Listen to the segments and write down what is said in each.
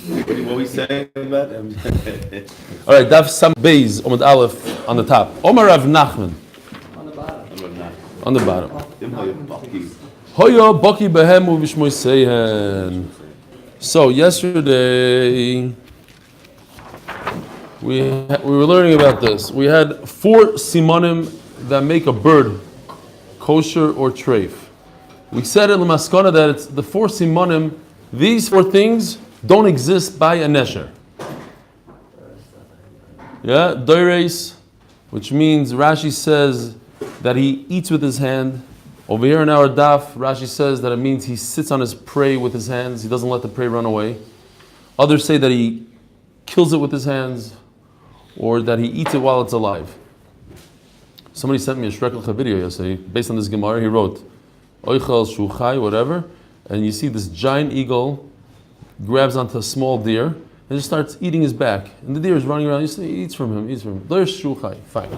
What are we saying about him? All right, Daf Sam Beis Omid Aleph on the top. Omar Rav Nachman On the bottom. on the bottom. Hoyo Baki Behemu Vishmoy Sehen. So yesterday we were learning about this. We had 4 simanim that make a bird kosher or treif. We said in the Maskana that it's the 4 simanim. These 4 things don't exist by a nesher. Yeah, doires, which means Rashi says that he eats with his hand. Over here in our daf, Rashi says that it means he sits on his prey with his hands. He doesn't let the prey run away. Others say that he kills it with his hands, or that he eats it while it's alive. Somebody sent me a Shrekelcha video yesterday, based on this Gemara. He wrote, Oichel Shuchai, whatever, and you see this giant eagle grabs onto a small deer and just starts eating his back. And the deer is running around. He eats from him. There's Shuchai. Fine.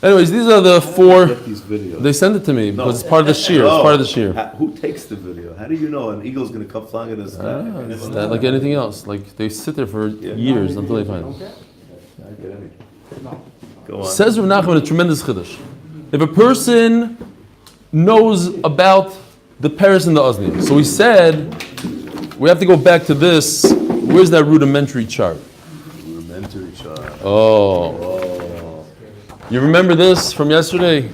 Anyways, these are the 4. They send it to me because it's part of the shear. It's part of the shear. Who takes the video? How do you know an eagle's going to come flying in his back? It's that, like anything else. Like they sit there for years until they find it. Go on. Says Rav Nachman a tremendous chiddush. If a person knows about the Paris and the Osnia, so we said we have to go back to this. Where's that rudimentary chart? Rudimentary chart. Oh. You remember this from yesterday?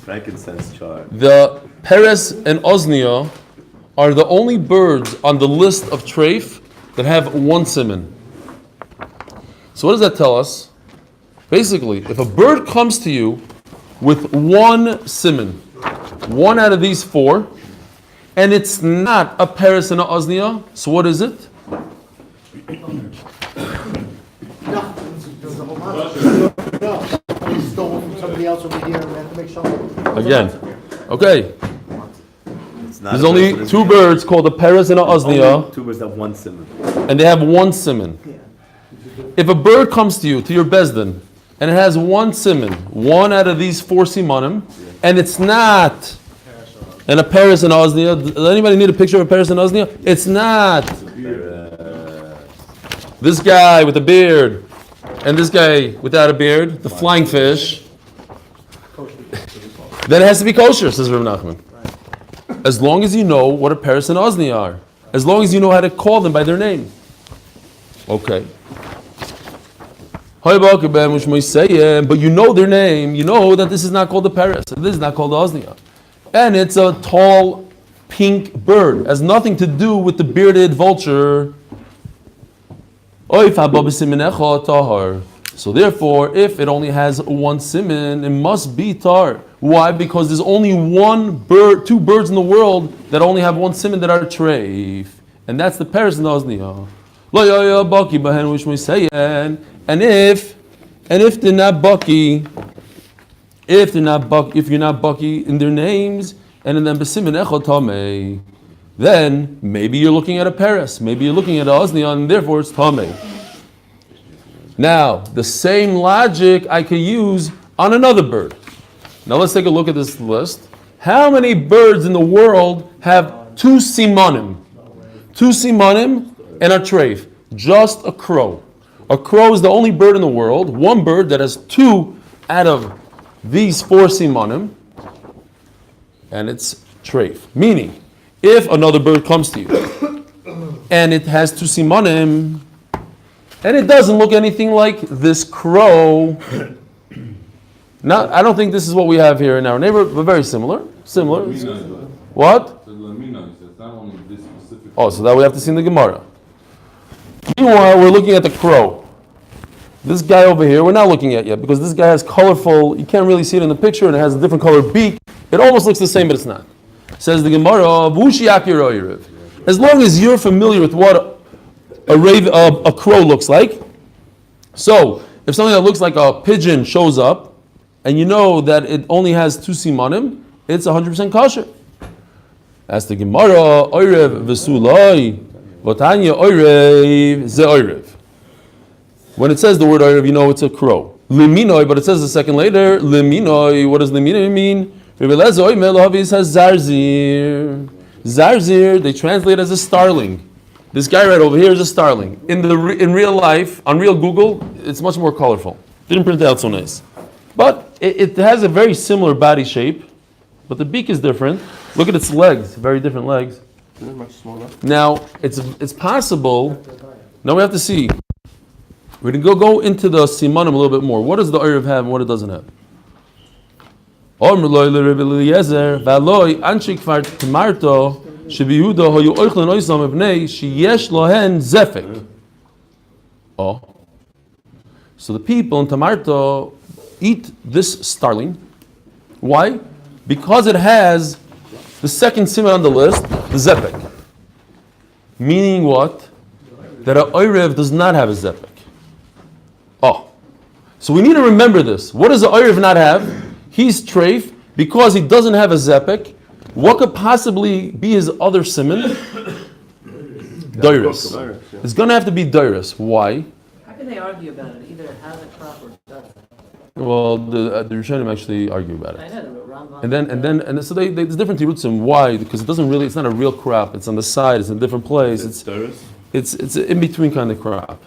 Frankincense chart. The Peres and Osnia are the only birds on the list of treif that have 1 siman. So what does that tell us? Basically, if a bird comes to you with 1 siman, 1 out of these 4, and it's not a Peres and an Osnia, so what is it? Stole from somebody else over here, and we have to make sure. Again. Okay. There's only 2 birds called a Peres and an Osnia. 2 birds have 1 simon. And they have 1 siman. If a bird comes to you, to your bezdin, and it has 1 siman, 1 out of these 4 simanim, and it's not a Peres and Osnia. Does anybody need a picture of a Peres and Osnia? It's not this guy with a beard and this guy without a beard, the flying fish. Then it has to be kosher, says Rav Nachman. As long as you know what a Peres and Osnia are. As long as you know how to call them by their name. Okay. But you know their name. You know that this is not called the Peres. This is not called the Osnia. And it's a tall, pink bird. It has nothing to do with the bearded vulture. So therefore, if it only has 1 siman, it must be tar. Why? Because there's only 2 birds in the world that only have 1 siman that are treif. And that's the Peres and the Osnia. And if they're not bucky, if you're not bucky in their names, and in them besimin echot tamei, then maybe you're looking at a Peres, maybe you're looking at an Osnia, and therefore it's tamei. Now, the same logic I can use on another bird. Now let's take a look at this list. How many birds in the world have 2 simanim? 2 simanim and a treif. Just a crow. A crow is the only bird in the world, 1 bird that has 2 out of these 4 simanim, and it's treif. Meaning, if another bird comes to you and it has 2 simanim, and it doesn't look anything like this crow. Now, I don't think this is what we have here in our neighborhood, but very similar. Similar. What? Oh, so that we have to see in the Gemara. Meanwhile, we're looking at the crow. This guy over here, we're not looking at yet, because this guy has colorful, you can't really see it in the picture, and it has a different color beak. It almost looks the same, but it's not. Says the Gemara, as long as you're familiar with what a crow looks like. So, if something that looks like a pigeon shows up, and you know that it only has 2 simanim, it's 100% kosher. As the Gemara, oirev v'sulai, v'tanya oirev ze oirev. When it says the word oirev, you know it's a crow. Liminoi, but it says a second later, liminoi. What does liminoi mean? Rebbe Lezer oimer lohavis has zarzir. Zarzir, they translate as a starling. This guy right over here is a starling. In real life, on real Google, it's much more colorful. Didn't print out so nice. But it has a very similar body shape, but the beak is different. Look at its legs, very different legs. Much smaller. Now, it's possible, now we have to see. We're going to go into the simanim a little bit more. What does the Erev have and what it doesn't have? Oh. So the people in Tamarto eat this starling. Why? Because it has the second siman on the list, the zepek. Meaning what? That a Erev does not have a zepek. Oh. So we need to remember this. What does the Erev not have? He's treif because he doesn't have a zepek. What could possibly be his other siman? Doiris. It's going to have to be Doiris. Why? How can they argue about it? Either it has a crop or it doesn't. Well, the Rishonim actually argue about it. I know, but Rambam. And so there's different tirutzim. Why? Because it's not a real crop. It's on the side. It's in a different place. It's an in between kind of crop.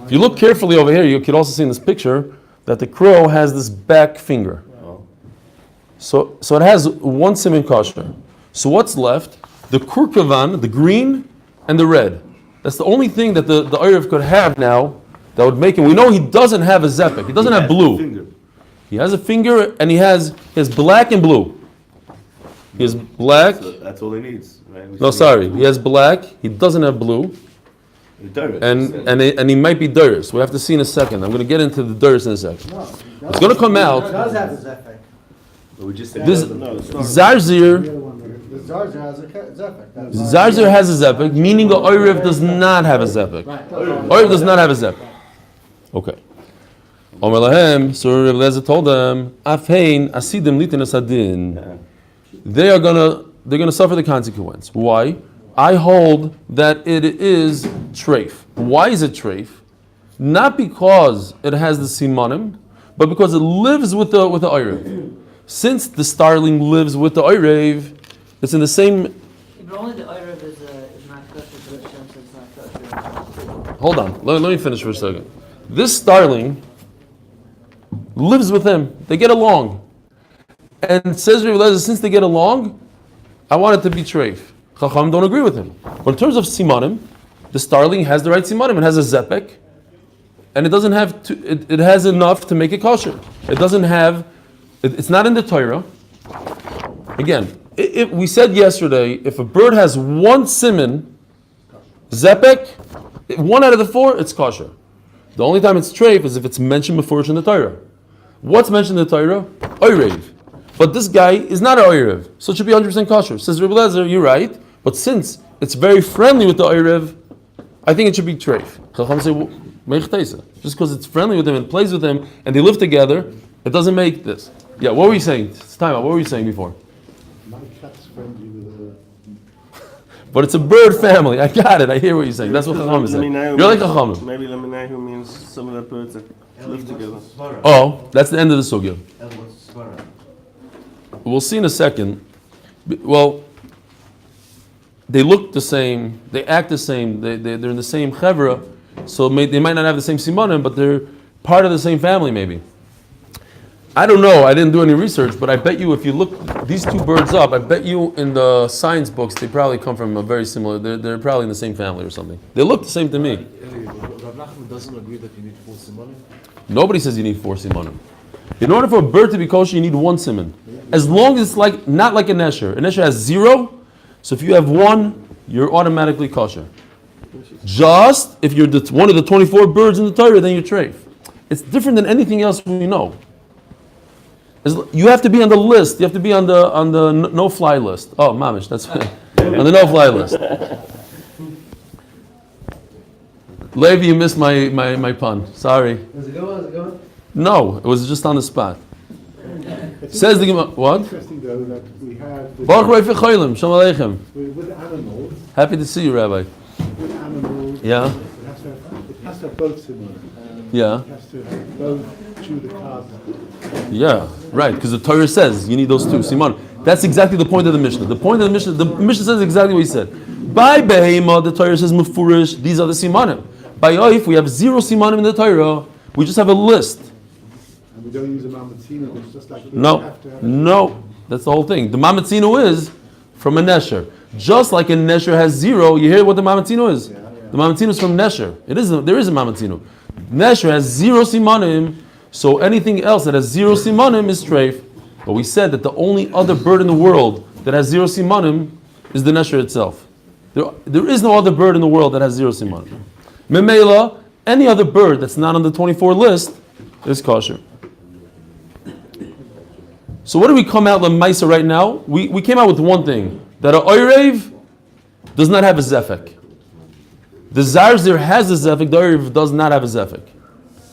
If you look carefully over here, you could also see in this picture that the crow has this back finger. So it has one siman kosher. So what's left? The kurkavan, the green, and the red. That's the only thing that the Erev could have now that would make him. We know he doesn't have a zepek. He doesn't have blue. He has a finger, and he has black and blue. He has black. So that's all he needs, right? No, sorry. He has black. He doesn't have blue. And he might be Duris. We have to see in a second. I'm going to get into the Duris in a second. It's going to come It out. does have a zepek. But we just This The Zarzir Zarzir has a zepek. Zarzir has a zepek, meaning the Erev does not have a zepek. Erev does not have a zepek. Okay. Omer lahem, so Rav Eliezer told them, Afhein asidim litin asadin. They're gonna suffer the consequence. Why? I hold that it is treif. Why is it treif? Not because it has the simanim, but because it lives with the Erev. Since the starling lives with the Erev, it's in the same. But only the Erev is not kosher to the Shem, so it's not kosher. Hold on, let me finish for a second. This starling lives with him. They get along. And says Rav Eliezer, since they get along, I want it to be treif. Chacham don't agree with him. But in terms of simanim, the starling has the right simanim. It has a zepek, and it doesn't have to. It has enough to make it kosher. It doesn't have. It's not in the Torah. Again, we said yesterday, if a bird has one siman, zepek, 1 out of the 4, it's kosher. The only time it's treif is if it's mentioned before in the Torah. What's mentioned in the Torah? Oirev. But this guy is not an Oirev, so it should be 100% kosher. Says Rav Eliezer, you're right, but since it's very friendly with the Oirev, I think it should be treif. Chacham say, well, just because it's friendly with him and plays with him and they live together, it doesn't make this. Yeah, what were you saying? It's time out. What were you saying before? My cat's friendly with But it's a bird family. I got it. I hear what you're saying. That's what Chacham is saying. You're like Chacham. Maybe Leminahu means some of the birds that live together. Oh, that's the end of the sugya. We'll see in a second. Well, they look the same. They act the same. They're in the same chevra. So they might not have the same simanim, but they're part of the same family maybe. I don't know. I didn't do any research, but I bet you if you look these two birds up, I bet you in the science books they probably come from a very similar. They're probably in the same family or something. They look the same to me. Rav Nachman doesn't agree that you need 4 simanim. Nobody says you need 4 simanim. In order for a bird to be kosher, you need 1 siman. As long as it's not like a nesher. A nesher has 0, so if you have 1, you're automatically kosher. Just if you're one of the 24 birds in the Torah, then you're treif. It's different than anything else we know. You have to be on the list. You have to be on the no-fly list. Oh, mamish, that's on the no-fly list. Levi, you missed my pun. Sorry. Was it going? No, it was just on the spot. Says the Gemara. What? Interesting though that we have Baruch Reifei Cholim, Shalom Aleichem. with animals. Happy to see you, Rabbi. With animals, Yeah. it has to have both simanim. Yeah. It has to have both chew the cud. Yeah, right, because the Torah says you need those 2. Simon. That's exactly the point of the Mishnah. The point of the Mishnah says exactly what he said. By Behema, the Torah says Mufurish, these are the Simanim. By Oif, we have 0 Simanim in the Torah, we just have a list. And we don't use a Mamatina, it's just like... No, that's the whole thing. The Mamatzino is from a Nesher. Just like a Nesher has 0, you hear what the Mamatzino is? The Mamatzino is from Nesher. There is a Mamatzino. Nesher has 0 Simanim, so anything else that has 0 Simanim is Treif. But we said that the only other bird in the world that has 0 Simanim is the Nesher itself. There is no other bird in the world that has 0 Simanim. Memela, any other bird that's not on the 24 list is kosher. So what do we come out Lemaisa right now? We came out with one thing, that an Oirev does not have a Zefek. The Zarzir has a Zefek, the Oirev does not have a Zefek.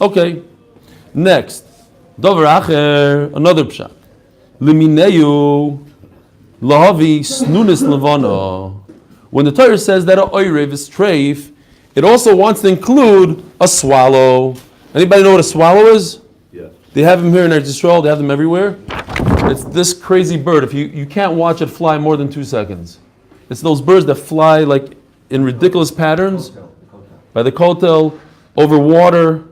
Okay, next. Dover Acher, another pshat. Limineu lahavi snunis levana. When the Torah says that an Oirev is treif, it also wants to include a swallow. Anybody know what a swallow is? Yeah. They have them here in Eretz Yisrael, they have them everywhere. It's this crazy bird. If you can't watch it fly more than 2 seconds. It's those birds that fly like in ridiculous patterns. By the kotel, over water.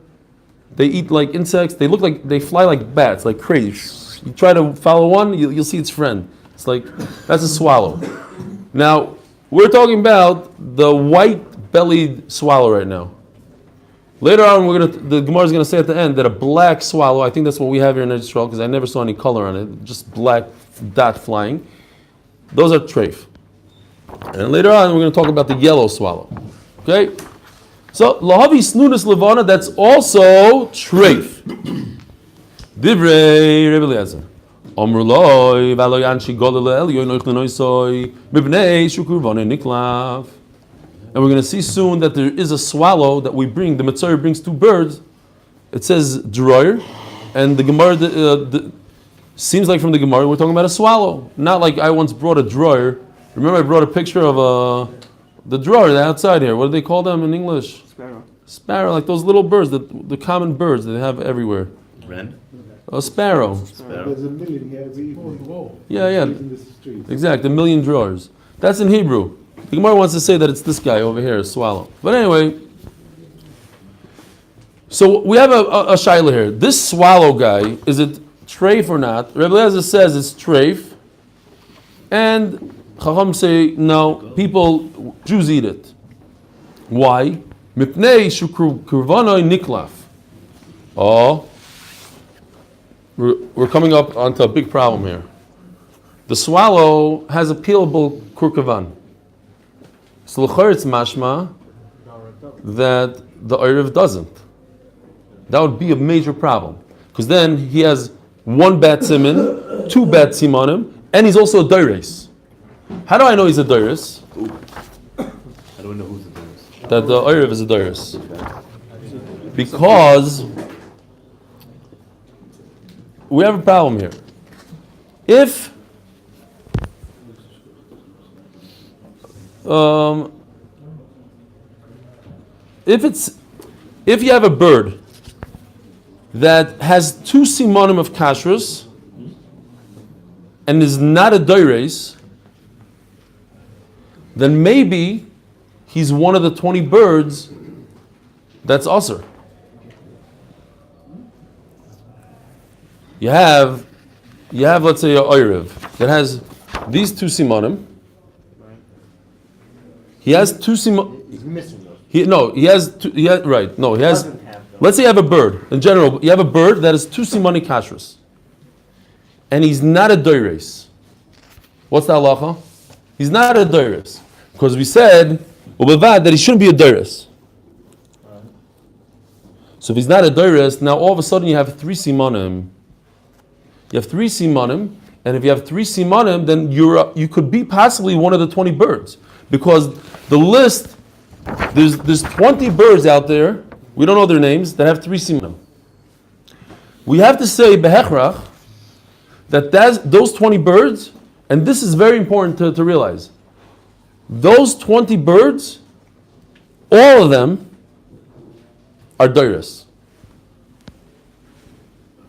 They eat like insects. They look like, they fly like bats, like crazy. You try to follow one, you'll see its friend. It's like, that's a swallow. Now, we're talking about the white-bellied swallow right now. Later on, the Gemara is going to say at the end that a black swallow, I think that's what we have here in Israel, because I never saw any color on it, just black dot flying. Those are treif. And later on, we're going to talk about the yellow swallow. Okay? So, lahavi snunis levana, that's also treif. Divrei Rebbe Eliezer. Omruloi v'alo yanshi golele elyon oich lenoisoi mibnei shukur v'onei niklav. And we're going to see soon that there is a swallow that we bring. The Mitzvah brings 2 birds. It says droyer, and the Gemara seems like from the Gemara we're talking about a swallow, not like I once brought a droyer. Remember I brought a picture of the droyer that's outside here. What do they call them in English? Sparrow, like those little birds, the common birds that they have everywhere. Wren? A sparrow. There's a million here every evening. Yeah. In the street. Exactly, 1 million drawers. That's in Hebrew. The Gemara wants to say that it's this guy over here, a swallow. But anyway, so we have a shaila here. This swallow guy, is it treif or not? Rebbe Eliezer says it's treif. And Chacham say, no, Jews eat it. Why? Mipnei shukurvanoi niklaf. Oh, we're coming up onto a big problem here. The swallow has a peelable kurkavan. So it's mashma that the Oirev doesn't. That would be a major problem. Because then he has 1 bad siman, 2 bad simanim, and he's also a doires. How do I know he's a doires? I don't know who's the doires. That the Oirev is a doires. Because we have a problem here. If you have a bird that has 2 simanim of kashrus and is not a doires, then maybe he's one of the 20 birds that's usher. You have let's say a oirev that has these 2 simanim. He has 2 simanim. He's missing those. He has. Let's say you have a bird. In general, you have a bird that has 2 simani kashrus, and he's not a doires. What's the halacha? He's not a doires because we said that he shouldn't be a doires. So if he's not a doires, now all of a sudden you have 3 simanim. You have 3 simanim, and if you have 3 simanim, then you could be possibly one of the 20 birds because the list. There's 20 birds out there, we don't know their names, that have 3 simanim. We have to say behechrach that those 20 birds, and this is very important to realize, those 20 birds, all of them are doires.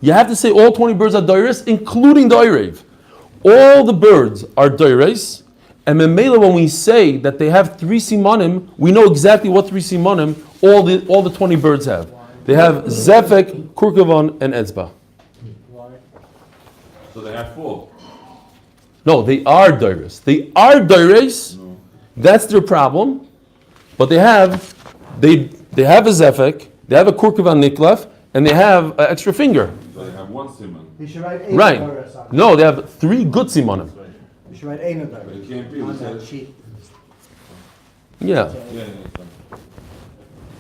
You have to say all 20 birds are doires, including the oirev. all the birds are doires, and memela when we say that they have 3 simanim, we know exactly what 3 simanim all the 20 birds have. They have zefek, kurkavan, and etzba. So they have 4. No, they are doires. They are doires. No. That's their problem. But they have a zefek, they have a kurkavan niklaf, and they have an extra finger. So they have 1 siman. You should write 8 Right. Doris. No, they have 3 good simanim. You should write 8 Doris. But it can't be. On that sheet. Yeah. Yeah.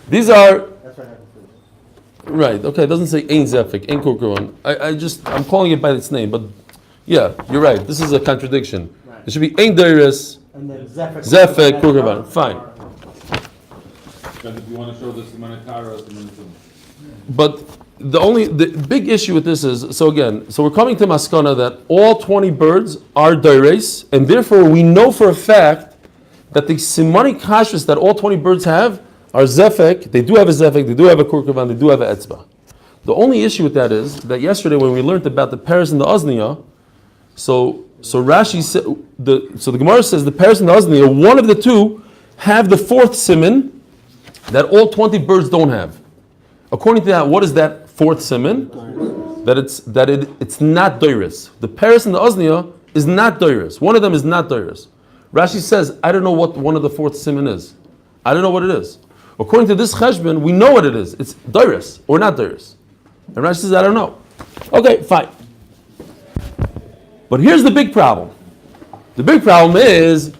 These are That's what I confused. right. Okay, it doesn't say ein zefek, ein kurkavan. I'm calling it by its name, but yeah, you're right. This is a contradiction. Right. It should be ein doires, And then Zefek. zefek, kurkavan. Fine. Because if you want to show the simanakara, simanakara. But the big issue with this is, so we're coming to maskana that all 20 birds are doires, and therefore we know for a fact that the simani kashrus that all 20 birds have are zefek. They do have a zefek, they do have a kurkavan, they do have a etzba. The only issue with that is that yesterday when we learned about the paris and the azniya, so Rashi said, so the Gemara says the paris and the azniya, one of the two have the 4th siman that all 20 birds don't have. According to that, what is that 4th siman? That it's not doiris. The paris and the azniya is not doiris. One of them is not doiris. Rashi says, I don't know what one of the 4th siman is. I don't know what it is. According to this cheshbon, we know what it is. It's doiris or not doiris. And Rashi says, I don't know. Okay, fine. But here's the big problem. The big problem is,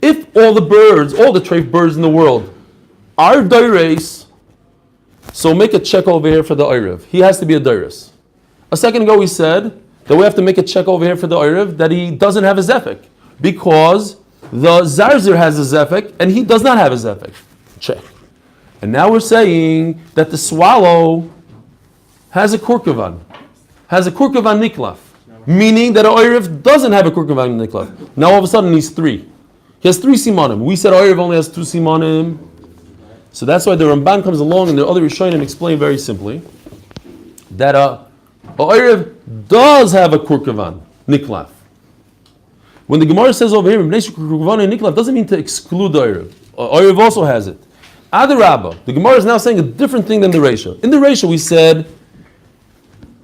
if all the birds, all the treif birds in the world are doiris, so make a check over here for the Erev. He has to be a doiris. A second ago we said that we have to make a check over here for the Erev that he doesn't have a zefek, because the Zarzir has a zefek and he does not have a zefek. Check. And now we're saying that the swallow has a kurkavan niklaf, meaning that Erev doesn't have a kurkavan niklaf. Now all of a sudden he's 3. He has 3 simanim. We said Erev only has 2 simanim. So that's why the Ramban comes along and the other Rishonim explain very simply that Erev does have a kurkavan niklaf. When the Gemara says over here, kurkavan and niklaf, doesn't mean to exclude Erev. Erev also has it. Adarabba, the Gemara is now saying a different thing than the Reisha. In the Reisha we said,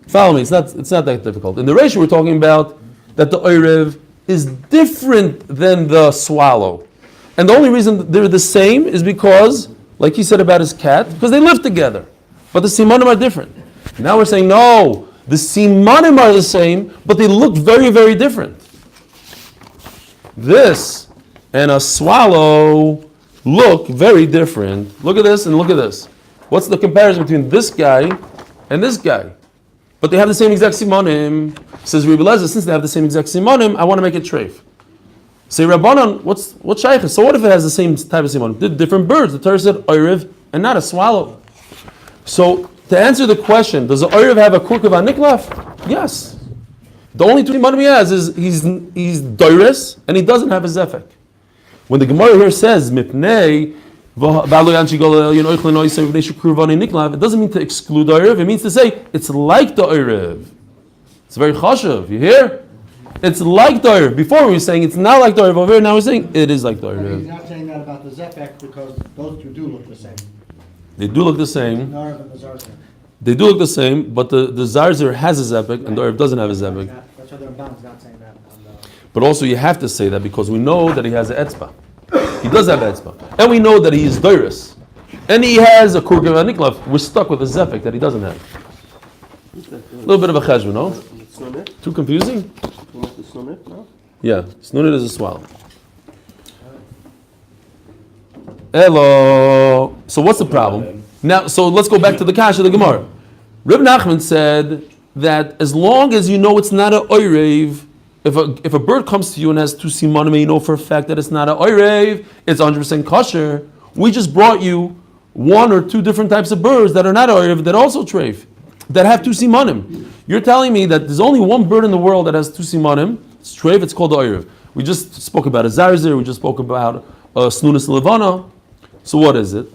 follow me, it's not that difficult. In the Reisha we're talking about that the Erev is different than the swallow. And the only reason they're the same is because, like he said about his cat, because they live together. But the simanim are different. Now we're saying, no, the simanim are the same, but they look very, very different. This and a swallow look very different. Look at this and look at this. What's the comparison between this guy and this guy? But they have the same exact simanim. Says Rebbe Lezer, since they have the same exact simanim, I want to make it treif. Say Rabbanan, what's shaykh? So what if it has the same type of simanim? They're different birds. The Torah said Erev and not a swallow. So to answer the question, does the Erev have a kurkavan niklaf? Yes. The only 2 simanim he has is he's doiris and he doesn't have a zefek. When the Gemara here says mipnei, it doesn't mean to exclude the Erev. It means to say it's like the Erev. It's very chashuv. You hear? It's like the Erev. Before we were saying it's not like the Erev. Over here now we're saying it is like the He's Erev. not saying that about the Zefek because those two do look the same. They do look the same. The Erev and the Zarzir. They do look the zefek, but the Zarzir has a zefek and the Erev doesn't have a zefek. That's why the Ramban's not saying that. But also you have to say that because we know that he has an etzba. He does have an etzba. And we know that he is doiris. And he has a kurkavan niklaf. We're stuck with a zefek that he doesn't have. A little bit of a cheshbon, no? Snunit? Too confusing? You want the snunit now? Yeah, snunit is a swallow. Hello. So what's the problem? Now, so let's go back to the Kasha of the Gemara. Reb Nachman said that as long as you know it's not a oirev, if a bird comes to you and has 2 simanim, you know for a fact that it's not a oirev, it's 100% kosher. We just brought you 1 or 2 different types of birds that are not oirev, that also treif, that have 2 simanim. You're telling me that there's only 1 bird in the world that has 2 simanim. It's treif, it's called the oirev. We just spoke about a zarzir, we just spoke about snunis levana. So what is it?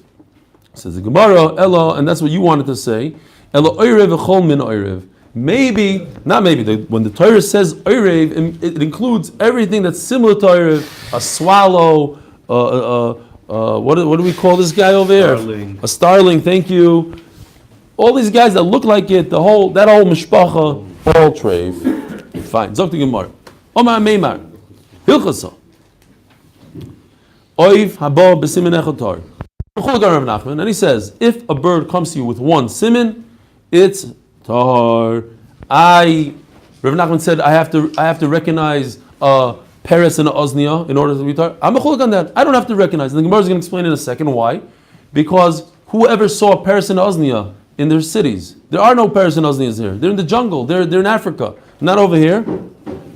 Says the Gemara, Ella, and that's what you wanted to say. Ella oirev echol min oirev. Maybe, not maybe, when the Torah says Oirev, it includes everything that's similar to Oirev, a swallow, what do we call this guy over here? Starling. A starling, thank you. All these guys that look like it, that whole mishpacha, all Trev. Fine. Zok the Gemara. Omar Meimar. Hilchasa. Oiv haba b'simin echotar. And he says, if a bird comes to you with one simin, it's tahar. Rav Nachman said, I have to recognize a peres and a oznia in order to be tahar. I'm a chuluk on that. I don't have to recognize. And the Gemara is going to explain in a second why. Because whoever saw a peres and oznia in their cities, there are no peres and oznias here. They're in the jungle. They're in Africa, not over here.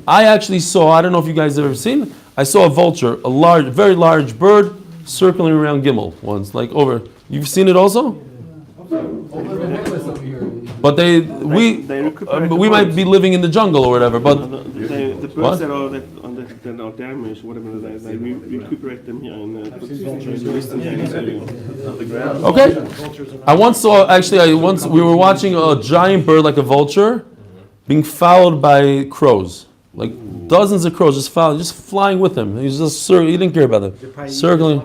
I actually saw. I don't know if you guys have ever seen. I saw a vulture, a large, very large bird, circling around Gimel once, like over. You've seen it also? But we might be living in the jungle or whatever. But the birds that are damaged, whatever they recuperate them here in the Western Hemisphere. okay. I once saw. We were watching a giant bird like a vulture being followed by crows. Like dozens of crows just flying with him. He didn't care about them. Circling.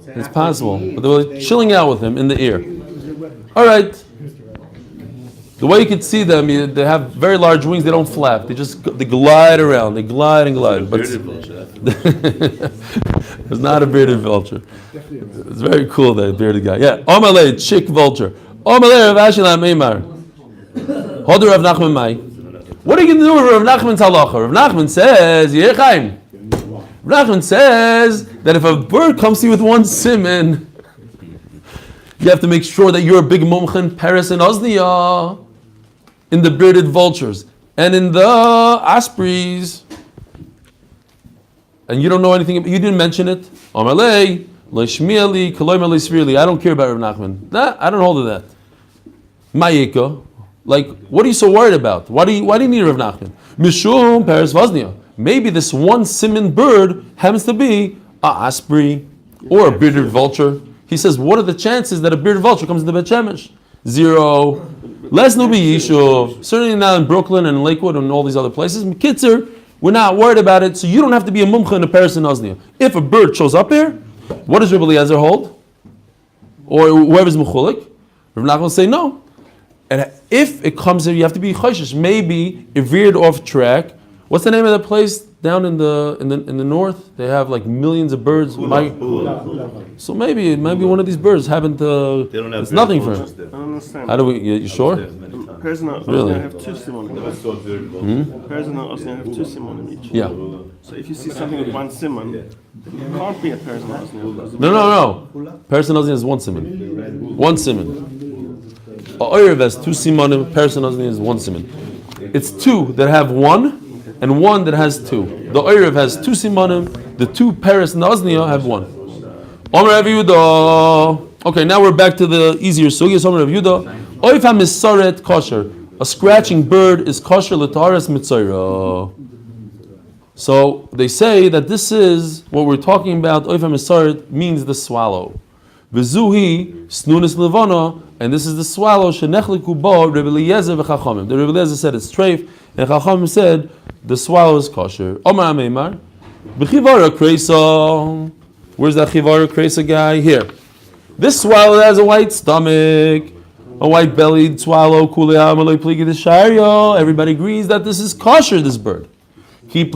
It's possible. But they were chilling out with him in the ear. All right. The way you could see them, they have very large wings. They don't flap. They glide around. They glide and glide. But it's not a bearded vulture. It's very cool, that bearded guy. Yeah. Omalei, chick vulture. Omalei, Rav Ashi Meimar. Hoder Rav Nachman Mai. What are you going to do with Rav Nachman's halacha? Rav Nachman says, Yechaim. Rav Nachman says that if a bird comes to you with one siman, you have to make sure that you're a big mumchen, Paris and Osnia, in the bearded vultures. And in the ospreys, and you don't know anything, you didn't mention it. Amalei, Leishmieli, Kaloim Leisvirli. I don't care about Rav Nachman. I don't hold to that. Mayika. Like, what are you so worried about? Why do you need Rav Nachman? Mishum Paris Vaznia. Maybe this one siman bird happens to be a osprey or a bearded vulture. He says, what are the chances that a bearded vulture comes into Bet Shemesh? 0. Less Nubi Yishuv. Certainly not in Brooklyn and Lakewood and all these other places. Mikitzer, we're not worried about it, so you don't have to be a mumcha in a Paris and Osnia. If a bird shows up here, what does Rabbi Eliezer hold? Or whoever's mechulik? Rav Nachman will say no. And if it comes here, you have to be chayshish. Maybe it veered off track. What's the name of that place down in the north? They have like millions of birds. So maybe one of these birds happened to. They don't have. It's nothing for them. I don't understand. How do we? You sure? Really? I have two simonim. Person and Osnia have two simonim each. Yeah. So if you see something with one simon, it can't be a person and Osnia. No. Person Osnia is one simon. One simon. Oirev has two simonim. Person Osnia is one simon. It's two that have one, and one that has two. The Oirev has two simonim. The two Paris and Osnia have one. Omer Rav Yehuda. Okay, now we're back to the easier sugyas. Omer Rav Yehuda. Oif ha-misaret kosher. A scratching bird is kosher l'taharas mitzayra. So they say that this is what we're talking about. Oif ha-misaret means the swallow. V'zuhi snunis levana, and this is the swallow shenechliku bo Rebbe Eliezer v'chachamim. The Rebbe Eliezer said it's treif, and Chachamim said the swallow is kosher. Omar Ameimar, b'chivara kreisa. Where's that chivara kreisa guy? Here. This swallow has a white stomach, a white-bellied swallow. Everybody agrees that this is kosher. This bird. When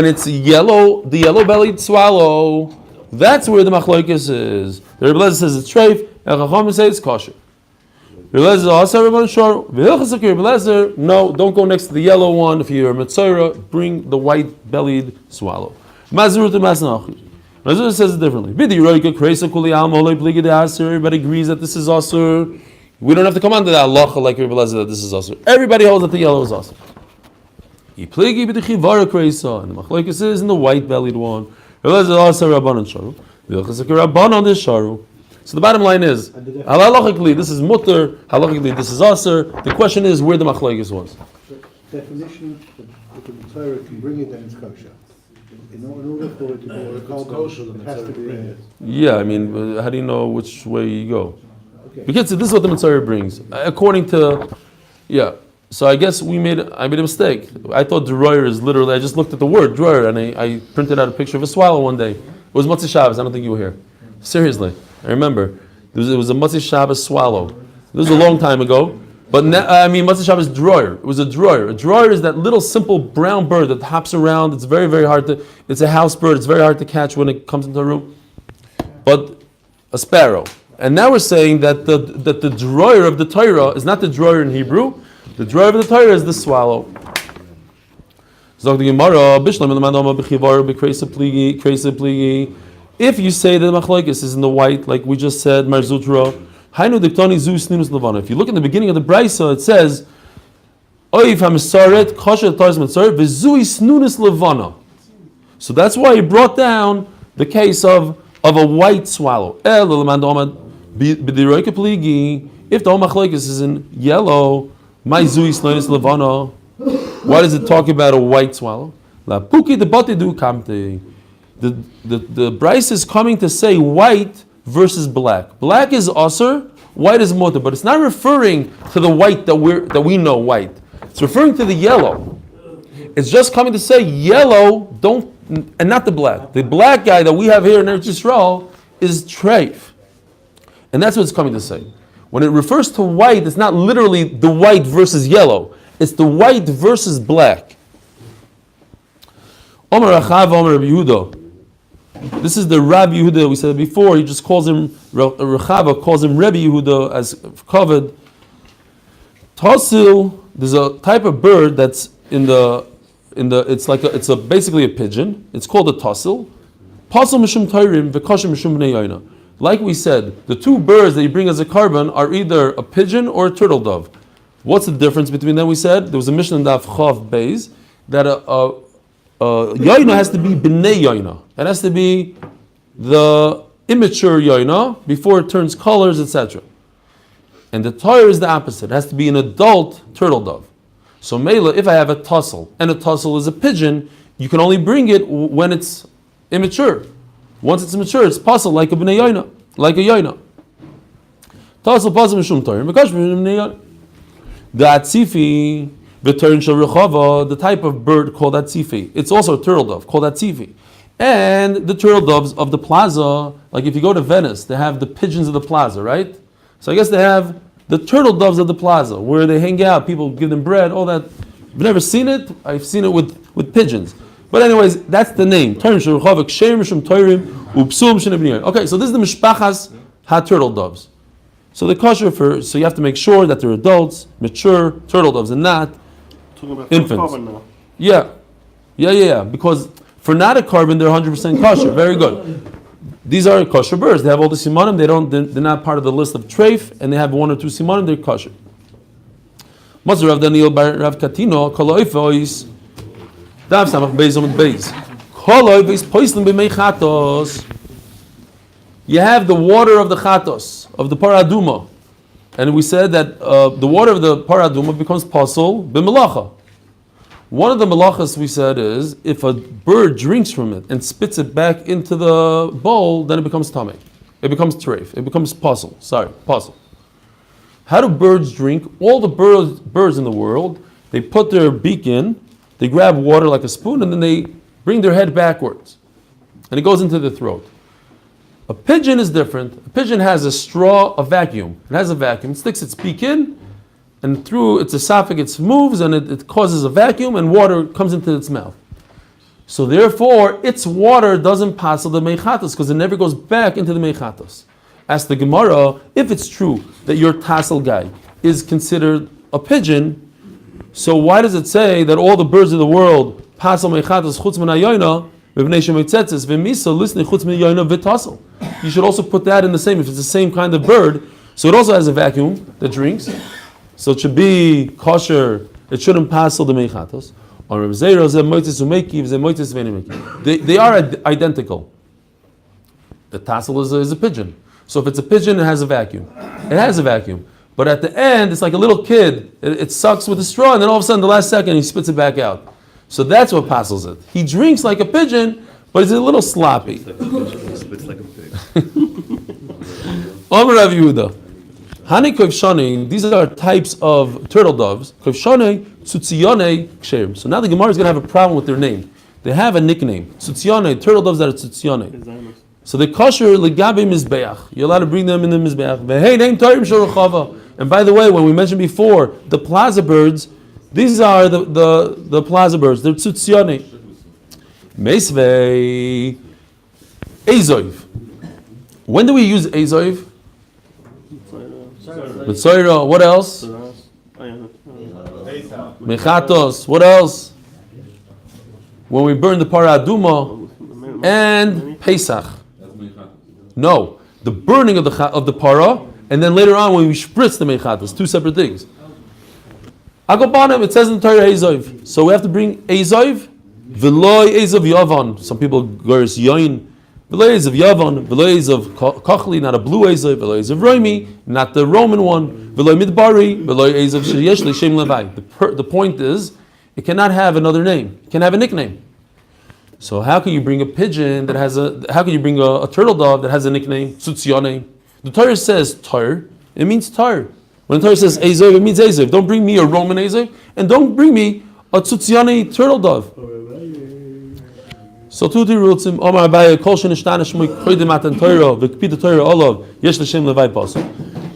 it's yellow, the yellow-bellied swallow. That's where the machlokes is. The Rebbe Eliezer says it's treif, and Chachamim say it's kosher. Rebbe Eliezer also Rebbe Eliezer, no, don't go next to the yellow one. If you're a metzora, bring the white-bellied swallow. Mazurut and Masnachir. Mazurut says it differently. Everybody agrees that this is asur. We don't have to come under that halacha like Rebbe Eliezer that this is asur. Everybody holds that the yellow is asur. And the machlokes is in the white-bellied one. So the bottom line is, halachically this is mutter, halachically this is aser. The question is where the machlokes was. Definition, if the Torah can bring it, then it's kosher. In order for it to be kosher, it has to bring it. Yeah, I mean, how do you know which way you go? Okay. Because this is what the Mitzvah brings. According to, yeah. So I guess I made a mistake. I thought droyer is literally, I just looked at the word droyer and I printed out a picture of a swallow one day. It was Motzei Shabbos, I don't think you were here. Seriously, I remember. It was a Motzei Shabbos swallow. This was a long time ago. But Motzei Shabbos droyer. It was a droyer. A droyer is that little simple brown bird that hops around. It's very, very hard to, it's a house bird. It's very hard to catch when it comes into a room. But a sparrow. And now we're saying that the droyer of the Torah is not the droyer in Hebrew. The droyer of the Torah is the swallow. If you say that the machlokes is in the white, like we just said, marzutra, hainu diktoni zu snunus levana. If you look in the beginning of the brisa, it says, oif hamisaret kosher tarz mitzaret v'zui snunus levana. So that's why he brought down the case of a white swallow. If the machlokes is in yellow, my zui snunus levana. Why does it talk about a white swallow? La puki de bote du kamte. The Bryce is coming to say white versus black. Black is asur, white is mutar, but it's not referring to the white that we know white. It's referring to the yellow. It's just coming to say yellow, and not the black. The black guy that we have here in Eretz Yisrael is treif. And that's what it's coming to say. When it refers to white, it's not literally the white versus yellow. It's the white versus black. Omer Achav, Omer Rabbi Yehuda. This is the Rabbi Yehuda we said before. He just calls him Rechava, calls him Rabbi Yehuda as covered. Tasil. There's a type of bird that's in the. It's basically a pigeon. It's called a tasil. Pasul mishum tayrim v'kashim mishum bnei yoina. Like we said, the two birds that you bring as a carbon are either a pigeon or a turtle dove. What's the difference between them? We said there was a Mishnah in Daf Chav Beis that yoina has to be b'nei yoina. It has to be the immature yoina before it turns colors, etc. And the Torah is the opposite. It has to be an adult turtle dove. So Mela, if I have a tussle, and a tussle is a pigeon, you can only bring it when it's immature. Once it's mature, it's puzzle like a b'nei yoina, like a yoina. Tussle puzzle mishum Torah, because b'nei yoina. The atzifi, v'turn shel rechava, the type of bird called atzifi. It's also a turtle dove called atzifi. And the turtle doves of the plaza, like if you go to Venice, they have the pigeons of the plaza, right? So I guess they have the turtle doves of the plaza, where they hang out, people give them bread, all that. I've never seen it, I've seen it with pigeons. But anyways, that's the name. Okay, so this is the mishpachas ha-turtle doves. So the kosher so you have to make sure that they're adults, mature turtle doves, and not infants. Yeah. Because for not a carbon, they're 100% kosher. Very good. These are kosher birds. They have all the simanim. They're not part of the list of treif, and they have one or two simanim. They're kosher. Mazur Rav Daniel bar Rav Katino koloifois dav samach beizom and beiz koloifois poislim b'mei chatos. You have the water of the chatos of the paraduma, and we said that the water of the paraduma becomes pasul b'melacha. One of the melachas we said is if a bird drinks from it and spits it back into the bowl, then it becomes tamei. It becomes treif. It becomes pasul. Pasul. How do birds drink? All the birds in the world, they put their beak in, they grab water like a spoon, and then they bring their head backwards, and it goes into the throat. A pigeon is different. A pigeon has a vacuum. It has a vacuum. It sticks its beak in, and through its esophagus moves, and it causes a vacuum, and water comes into its mouth. So therefore, its water doesn't pass the meichatos, because it never goes back into the meichatos. Ask the Gemara, if it's true that your tassel guy is considered a pigeon, so why does it say that all the birds of the world pass meichatos chutz min hayoina v'bnei shemitzetzes v'misa lisnei chutz min hayoina v'tassel? You should also put that in the same, if it's the same kind of bird, so it also has a vacuum that drinks. So it should be kosher. It shouldn't pass the meichatos. They are identical. The tassel is a pigeon. So if it's a pigeon, it has a vacuum. It has a vacuum. But at the end, it's like a little kid. It sucks with a straw, and then all of a sudden, the last second, he spits it back out. So that's what passels it. He drinks like a pigeon, but he's a little sloppy. He spits like a pig. Omer Rav Yehuda. Hani kovshani, these are types of turtle doves. Kovshani, tzutziyone, ksherim. So now the Gemara is going to have a problem with their name. They have a nickname. Tzutziyone, turtle doves that are tzutziyone. So they kosher legabe mizbeach. You're allowed to bring them in the mizbeach. Ve'hei neim torim shorachava. And by the way, when we mentioned before, the plaza birds, these are the plaza birds. They're tzutziyone. Meisvei Ezoiv. When do we use Ezoiv? Mitzoira. What else? Mechatos. What else? When we burn the para aduma and Pesach. No, the burning of the para, and then later on when we spritz the mechatos. Two separate things. Agobanim. It says in Torah Ezoiv. So we have to bring Ezoiv. V'loi Ezoiv Yavan. Some people go as yoin. V'loi Ezoiv Yavan. V'loi Ezoiv Kochli, not a blue Ezoiv. V'loi Ezoiv Roimi, not the Roman one. V'loi Midbari. V'loi Ezoiv Sheyesh L'Shem Levi. The point is, it cannot have another name. It can have a nickname. So how can you bring a pigeon that has how can you bring a turtle dove that has a nickname? Tzutziyone. The Torah says tar. It means tar. When the Torah says Ezoiv, it means Ezoiv. Don't bring me a Roman Ezoiv, and don't bring me a Tzutziyone turtle dove. So Tuti Rutzim Omar Abaye Kol Shenishtana Shmui Koydim Matan Torah V'Kpid Torah Olav Yesh L'Shem Levai Pasuk.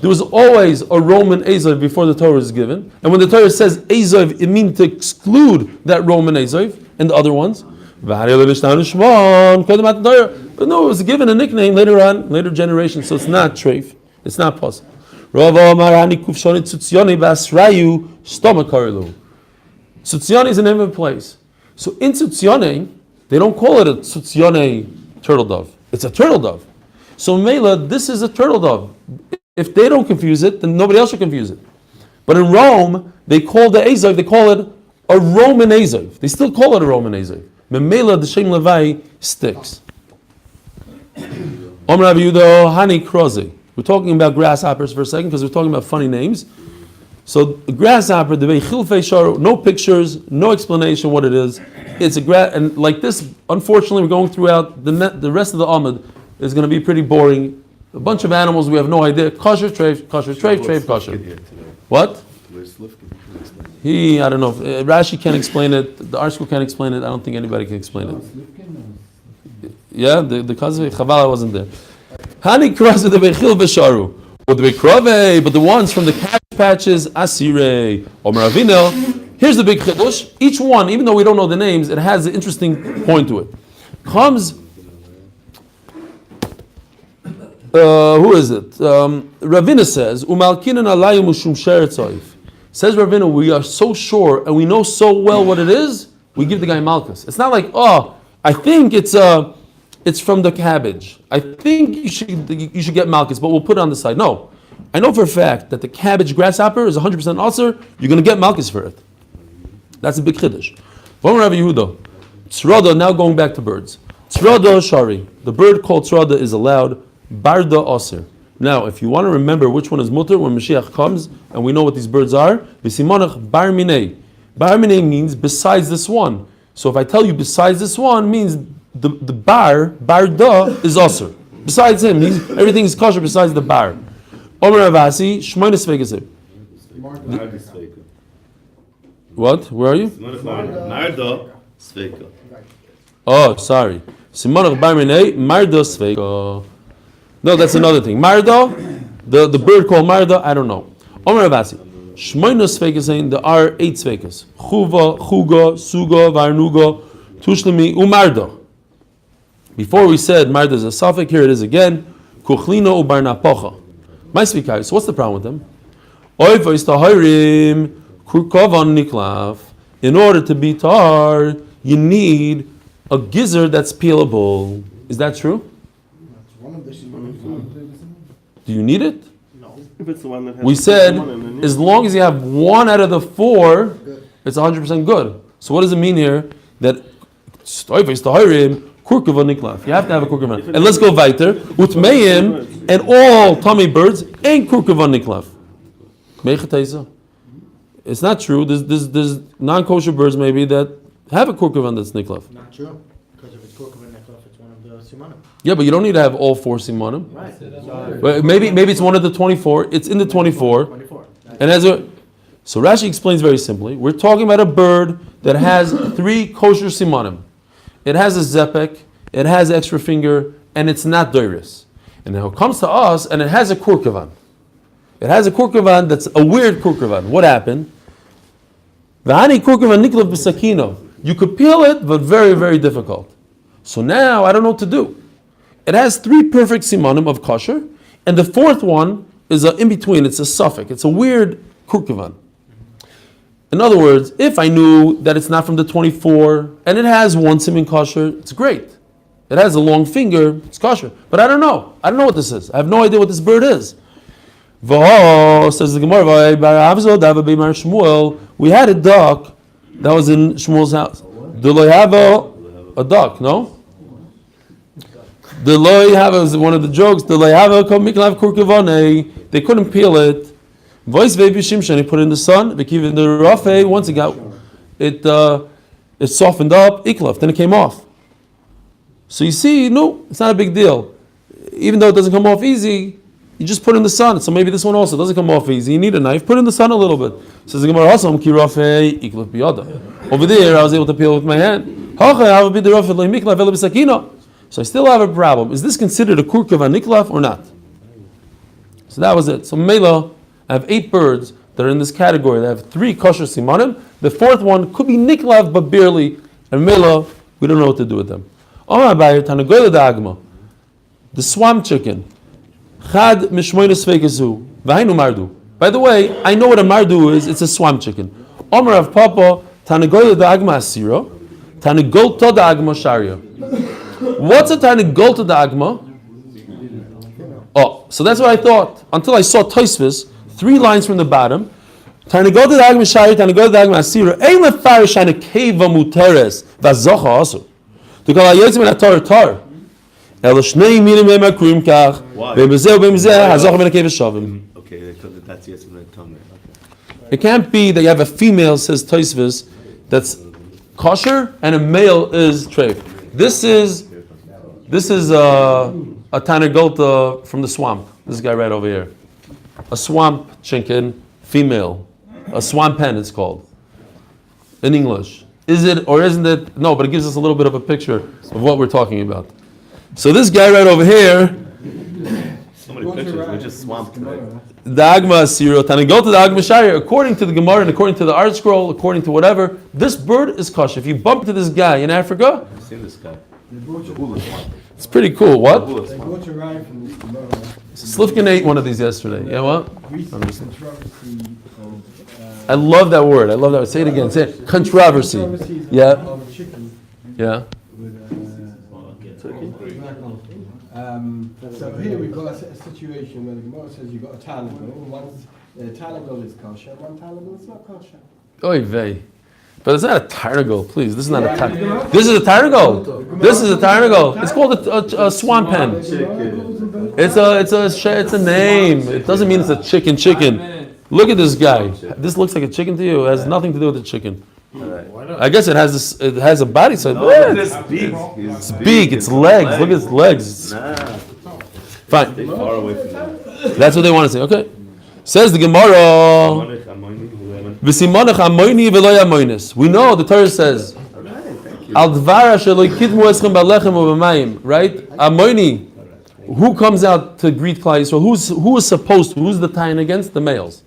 There was always a Roman Ezoiv before the Torah is given, and when the Torah says Ezoiv, it means to exclude that Roman Ezoiv and the other ones. But no, it was given a nickname later on, later generation, so it's not treif, it's not possible. Tzutzione is the name of a place. So in Tzutzione, they don't call it a Tzutzione turtle dove. It's a turtle dove. So Mela, this is a turtle dove. If they don't confuse it, then nobody else should confuse it. But in Rome, they call the Ezoiv, they call it a Roman Ezoiv. They still call it a Roman Ezoiv. Memela, the Shem Levi sticks. Omer Rabbi Yehuda, Hani Kroze. We're talking about grasshoppers for a second because we're talking about funny names. So grasshopper, the way Chilfei Shar, no pictures, no explanation what it is. It's a and like this. Unfortunately, we're going throughout the rest of the Amud is going to be pretty boring. A bunch of animals we have no idea. Kosher, treif, kosher, treif, treif, kosher. What? I don't know. Rashi can't explain it. The art school can't explain it. I don't think anybody can explain it. Yeah, the Kazvi Chavala wasn't there. Hani Krasa the Bechil Besharu. But the ones from the cabbage patches, Asire, Omer Avinel. Here's the big chiddush. Each one, even though we don't know the names, it has an interesting point to it. Comes, who is it? Ravina says, Umalkinan alayu mushum sheretzoif. Says Ravina, we are so sure and we know so well what it is, we give the guy malchus. It's not like, I think it's from the cabbage. I think you should get malchus, but we'll put it on the side. No. I know for a fact that the cabbage grasshopper is 100% ulcer, you're going to get malchus for it. That's a big chiddush. Rabbi Yehuda. Tzrada, now going back to birds. Tzrada shari. The bird called tzrada is allowed. Barda osir. Now, if you want to remember which one is mutter when Mashiach comes, and we know what these birds are, v'simonach bar minei. Bar minei means besides this one. So if I tell you besides this one, means the barda is osir. Besides him, everything is kosher besides the bar. Omer Avasi, shmoines vegesib. What? Where are you? Marda Sveika. Oh, sorry. Simonach bar minei, marda sveika. No, that's another thing. Marda, the bird called Marda, I don't know. Omer Avasi. Shmoines vegesib, there are 8 sveikas. Chuva, chuga, suga, varnuga, tushlemi, umarda. Before we said Marda is a suffix, here it is again. Kuchlino ubarnapocha. My speaker, so what's the problem with them? In order to be tar, you need a gizzard that's peelable. Is that true? Do you need it? No. If it's the one that has we said as long as you have 1 out of the 4, it's 100% good. So what does it mean here? That you have to have a kurkava. And let's go weiter. Utmeim and all tummy birds ain't kurkava niklaf. It's not true. There's non-kosher birds maybe that have a kurkava that's niklaf. Not true, because if it's kurkava So if it's one of the simanim. Yeah, but you don't need to have all 4 simanim. Right. But maybe it's one of the 24. It's in the 24. 24. And so Rashi explains very simply. We're talking about a bird that has 3 kosher simanim. It has a zepek, it has extra finger, and it's not doiris. And now it comes to us, and it has a kurkavan. It has a kurkavan that's a weird kurkavan. What happened? V'ani kurkavan niklav b'sakino. You could peel it, but very, very difficult. So now I don't know what to do. It has 3 perfect simanim of kosher, and the 4th one is in between. It's a suffix. It's a weird kurkavan. In other words, if I knew that it's not from the 24 and it has 1 siman kosher, it's great. It has a long finger, it's kosher. But I don't know. I don't know what this is. I have no idea what this bird is. V'ho, says the Gemara, we had a duck that was in Shmuel's house. Do they have a duck? No? Do they have was one of the jokes. Do they have a miklav kurkavane? They couldn't peel it. Voice baby shimshon, he put it in the sun. Even the rafe, once it got it softened up. Iklaf, then it came off. So you see, no, it's not a big deal. Even though it doesn't come off easy, you just put it in the sun. So maybe this one also doesn't come off easy. You need a knife, put it in the sun a little bit. Says the Gemara, also ki rafe iklaf biyada. Over there, I was able to peel with my hand. So I still have a problem. Is this considered a kurkav niklaf or not? So that was it. So Mela, I have 8 birds that are in this category. They have 3 kosher simanim. The 4th one could be niklav, but barely. And Mela, we don't know what to do with them. The swamp chicken. Chad mishmoynes fekesu. V'hainu mardu. By the way, I know what a mardu is. It's a swamp chicken. Omer of Papa, Tanagoyla da'agma asiro. Tanagolta da'agma sharia. What's a tanagolta da'agma? Oh, so that's what I thought. Until I saw Tosfos, 3 lines from the bottom. Tanagolta da'agma sharia, Tanagolta da'agma asiro. Ein lefarish ana keva muteres. V'zocha asu. Tukal hayotzim en atar tar. El shnei minim v'makrim kach. V'bezeh v'bezeh hazocha ben akeva shavim. Okay, that's yes when I tongue. It can't be that you have a female, says Tosfos, that's kosher, and a male is treif. This is a tanagolta from the swamp. This guy right over here, a swamp chicken, female, a swamp hen it's called in English. Is it or isn't it? No, but it gives us a little bit of a picture of what we're talking about. So this guy right over here. So many pictures, we're just swamped today. Dagma Asiro, Tanagolta Dagma Sharia, according to the Gemara and according to the art scroll, according to whatever, this bird is kosher. If you bump into this guy in Africa, I've seen this guy. it's pretty cool. What? They brought a ride from the Gemara. Slifkin ate one of these yesterday. Yeah, what? Recent controversy of, I love that word. I love that word. Say it again. Say it. Controversy. Yeah. of chicken Yeah. with so here we've got a situation where the Gemara says you've got a talagal, one talagal is kosher, one talagal is not kosher. Oy vey. But it's not a tarnagle, please. This is not a tarnagle. This is a tarnagle. This is a tarnagle. It's called a swamp hen. It's a name. It doesn't mean it's a chicken. Look at this guy. This looks like a chicken to you. It has nothing to do with the chicken. I guess it has a body side. No, look at this beak. It's beak, it's legs. Look at its legs. Nah, Fine. stay far away from that. That's what they want to say. Okay. Says the Gemara. We know the Torah says Al dvara shelo yikidmu eschem b'alechem u'b'mayim. Right? Amoini. Who comes out to greet Klal Yisrael? Who is supposed to? Who's the tying against? The males.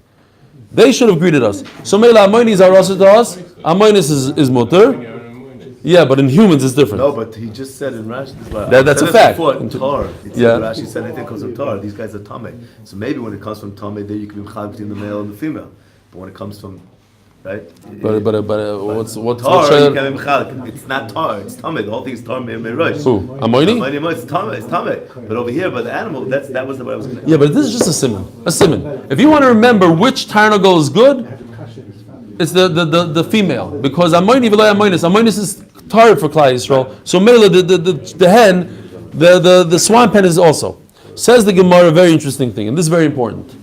They should have greeted us. So Mela Amoinis are also to us. Amoinis is mutter. Yeah, but in humans it's different. No, but he just said in Rashi. That's a fact. Tar. It said Yeah. Rashi said anything comes from Tar. These guys are Tameh. So maybe when it comes from Tameh, there you can be mechal between the male and the female. But when it comes from, right? But what's Tar, you can be mechal. It's not Tar. It's Tameh. The whole thing is Tar Me'rosh. Who? Amoini? It's Tameh. It's Tameh. But over here, by the animal, that was what I was going to. Yeah, but this is just a simon. A simon. If you want to remember which tarnagle is good, it's the female, because Amoini v'lo Amoinis. Amoinis is tar for Klal Yisrael. So Mela, the hen, the swamp hen is also. Says the Gemara a very interesting thing, and this is very important.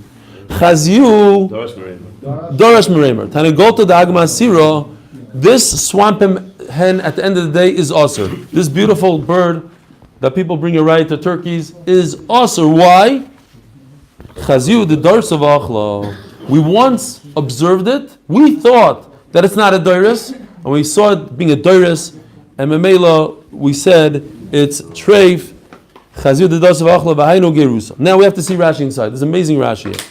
Chaziu Dorosh Meremer. Dorash Meremer. Tanagolta da'agma asiro This swamp hen at the end of the day is asur. This beautiful bird that people bring a ride to turkeys is asur. Why? Chaziu the dars of achla. We once observed it. We thought that it's not a doris, and we saw it being a doris, and memela we said it's treif. Chaziu the dars of achla v'hainu gerusa. Now we have to see Rashi inside. There's amazing Rashi here.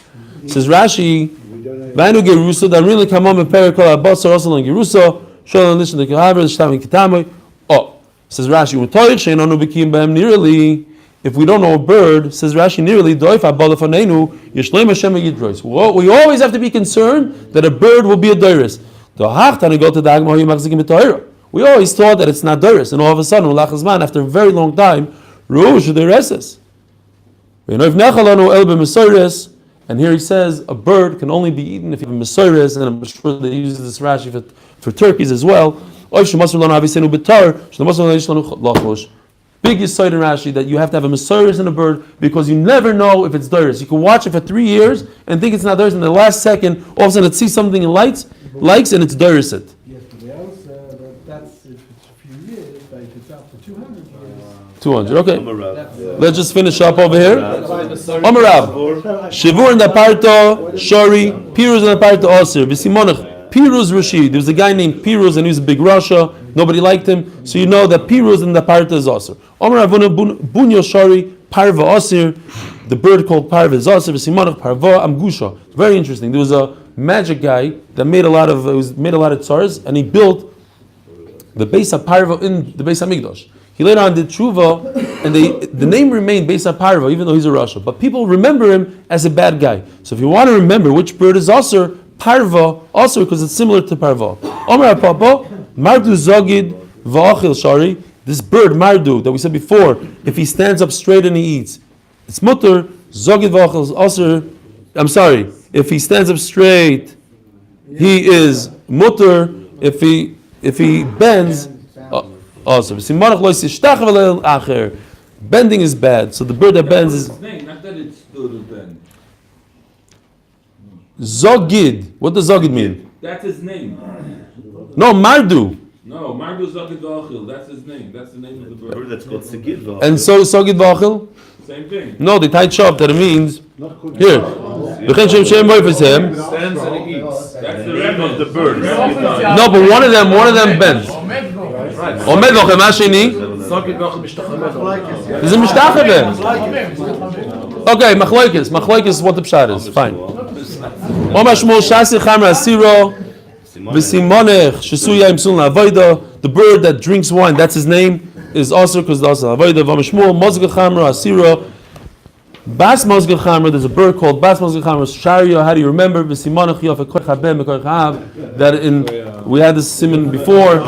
It says Rashi, v'hainu gerusa. That really come on perikol abasar also on gerusa. Shalom listen to kahaver l'shtamin kitamoy. Oh, says Rashi, u'toich she'enonu b'kiyim b'hem nearly. If we don't know a bird, says Rashi, nearly doif abalafanenu yishleim Hashem yidrois. We always have to be concerned that a bird will be a doris. We always thought that it's not doris, and all of a sudden, after a very long time, and here he says a bird can only be eaten if you have a mesoris, and I'm sure they use this Rashi for turkeys as well. Big yisoid in Rashi that you have to have a mesoris in a bird because you never know if it's doris. You can watch it for 3 years and think it's not doris, and in the last second, all of a sudden it sees something and likes, and it's doris it. Yes, but the answer that's if it's a few years, but if it's up to 200 years. 200, okay. Let's just finish up over here. Omarav, Shivur in the Parto, Shori, Piruz in the Parto Osir, Visimonach. Piruz Rashi. There was a guy named Piruz and he was a big Rasha. Nobody liked him. So you know that Piruz in the Parta is Osir. Omar Avuna Bunyo Shari, Parva Osir. The bird called Parva is Osir. V'simonach Parva Amgusha. It's very interesting. There was a magic guy that made a lot of tsars, and he built the Beis HaParva in the Beis HaMikdash. He later on did tshuva, and the name remained Beis HaParva, even though he's a Rasha. But people remember him as a bad guy. So if you want to remember which bird is Osir, Parva, also because it's similar to Parva. Omer Papa, Mardu Zogid Va'achil Shari. This bird, Mardu, that we said before, if he stands up straight and he eats, it's mutter. Zogid Va'achil also. I'm sorry. If he stands up straight, he is mutter. If he bends, also. Bending is bad. So the bird that bends is. Not that it's still to bend. Zogid. What does Zogid mean? That's his name. No, Mardu. No, Mardu Zogid V'achil. That's his name. That's the name of the bird. That's called Segid. And so Zogid V'achil? Same thing. No, they tied shop that it means. Here. Stands and he eats. That's the name of the bird. No, but one of them bends. Omed V'achil, Mashini. Is it Mishtacheve? Okay, Machloikis is what the pshat is. Fine. Omar Shmuel Shasi Chamra Asiro V'simonech Shesuya Imsul La'avoida. The bird that drinks wine, that's his name, is also because that's La'avoida. Omar Shmuel Mozgel Chamra Asiro Bas Mozgel Chamra. There's a bird called Bas Mozgel Chamra Sharia. How do you remember? V'simonech Yof Ekoich Haben Ekoich Hav. That we had this simon before.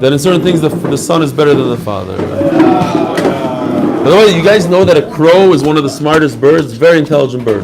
That in certain things the son is better than the father. By the way, you guys know that a crow is one of the smartest birds, very intelligent bird.